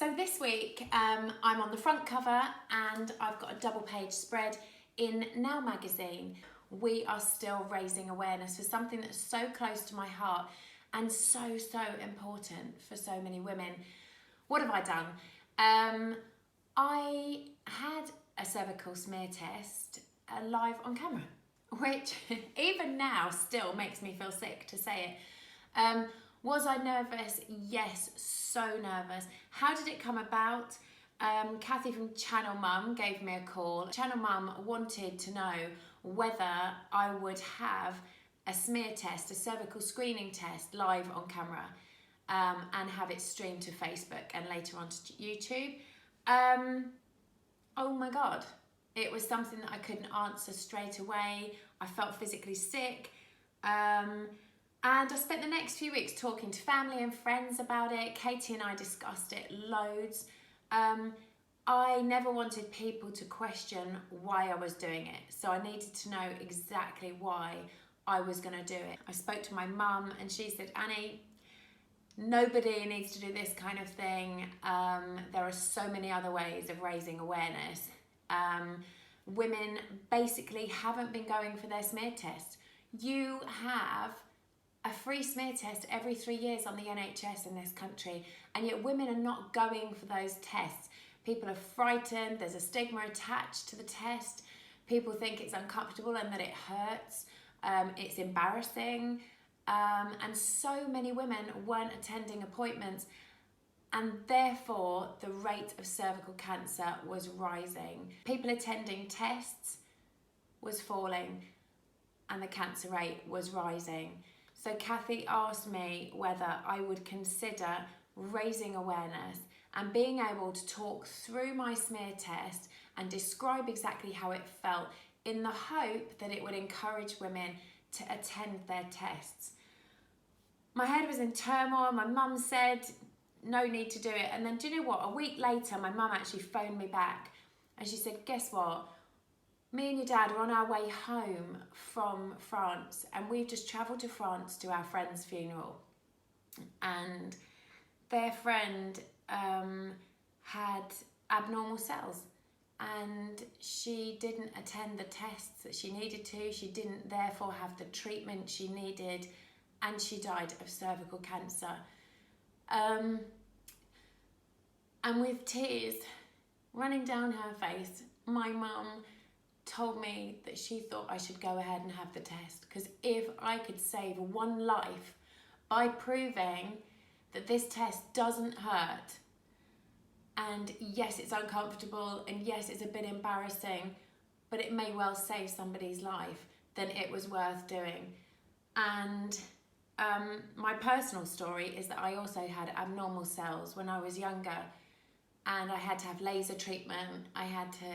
So this week I'm on the front cover and I've got a double page spread in Now magazine. We are still raising awareness for something that's so close to my heart and so important for so many women. What have I done? I had a cervical smear test live on camera, which even now still makes me feel sick to say it. Was I nervous? Yes, so nervous. How did it come about? Kathy from Channel Mum gave me a call. Channel Mum wanted to know whether I would have a smear test, a cervical screening test live on camera and have it streamed to Facebook and later on to YouTube. Oh my God, it was something that I couldn't answer straight away. I felt physically sick. And I spent the next few weeks talking to family and friends about it. Katie and I discussed it loads. I never wanted people to question why I was doing it. So I needed to know exactly why I was going to do it. I spoke to my mum and she said, Annie, nobody needs to do this kind of thing. There are so many other ways of raising awareness. Women basically haven't been going for their smear test. You have a free smear test every 3 years on the NHS in this country, and yet women are not going for those tests. People are frightened, there's a stigma attached to the test, people think it's uncomfortable and that it hurts, it's embarrassing, and so many women weren't attending appointments, and therefore the rate of cervical cancer was rising. People attending tests was falling and the cancer rate was rising. So Kathy asked me whether I would consider raising awareness and being able to talk through my smear test and describe exactly how it felt in the hope that it would encourage women to attend their tests. My head was in turmoil. My mum said, no need to do it. And then do you know what? A week later, my mum actually phoned me back and she said, guess what? Me and your dad are on our way home from France and we've just travelled to France to our friend's funeral. And their friend had abnormal cells and she didn't attend the tests that she needed to. She didn't therefore have the treatment she needed and she died of cervical cancer. And with tears running down her face, my mum told me that she thought I should go ahead and have the test because if I could save one life by proving that this test doesn't hurt, and yes, it's uncomfortable and yes, it's a bit embarrassing, but it may well save somebody's life, then it was worth doing. And my personal story is that I also had abnormal cells when I was younger and I had to have laser treatment. I had to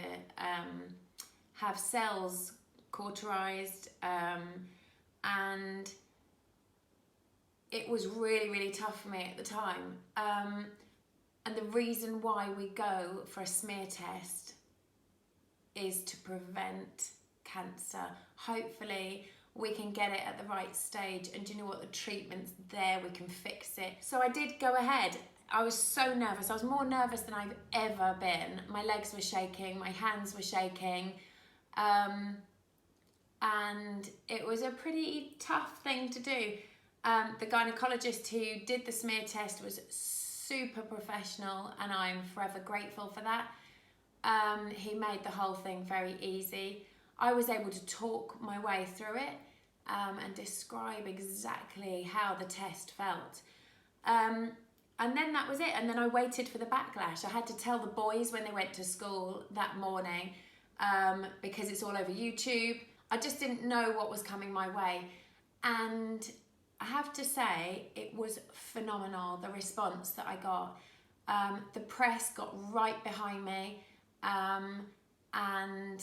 have cells cauterized and it was really tough for me at the time. And the reason why we go for a smear test is to prevent cancer. Hopefully we can get it at the right stage, and do you know what, the treatment's there, we can fix it. So I did go ahead. I was so nervous. I was more nervous than I've ever been. My legs were shaking, my hands were shaking. And it was a pretty tough thing to do. The gynecologist who did the smear test was super professional and I'm forever grateful for that. He made the whole thing very easy. I was able to talk my way through it and describe exactly how the test felt. And then that was it. And then I waited for the backlash. I had to tell the boys when they went to school that morning because it's all over YouTube. I just didn't know what was coming my way. And I have to say, it was phenomenal, the response that I got. The press got right behind me and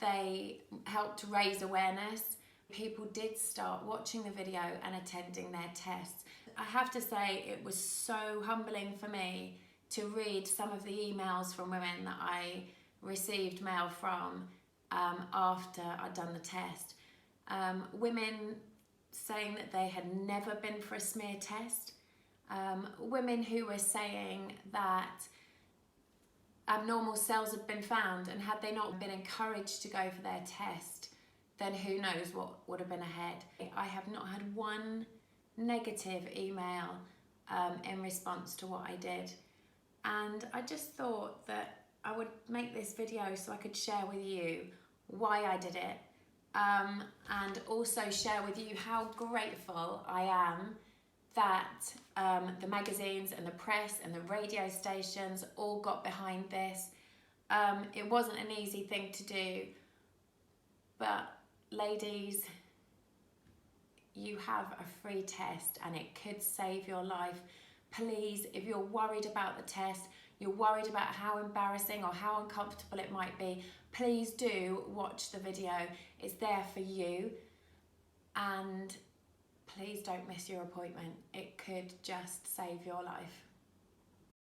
they helped raise awareness. People did start watching the video and attending their tests. I have to say, it was so humbling for me to read some of the emails from women that I received mail from after I'd done the test. Women saying that they had never been for a smear test. Women who were saying that abnormal cells had been found, and had they not been encouraged to go for their test, then who knows what would have been ahead. I have not had one negative email in response to what I did, and I just thought that I would make this video so I could share with you why I did it, and also share with you how grateful I am that the magazines and the press and the radio stations all got behind this. It wasn't an easy thing to do, but ladies, you have a free test and it could save your life. Please, if you're worried about the test, you're worried about how embarrassing or how uncomfortable it might be, please do watch the video. It's there for you, and please don't miss your appointment. It could just save your life.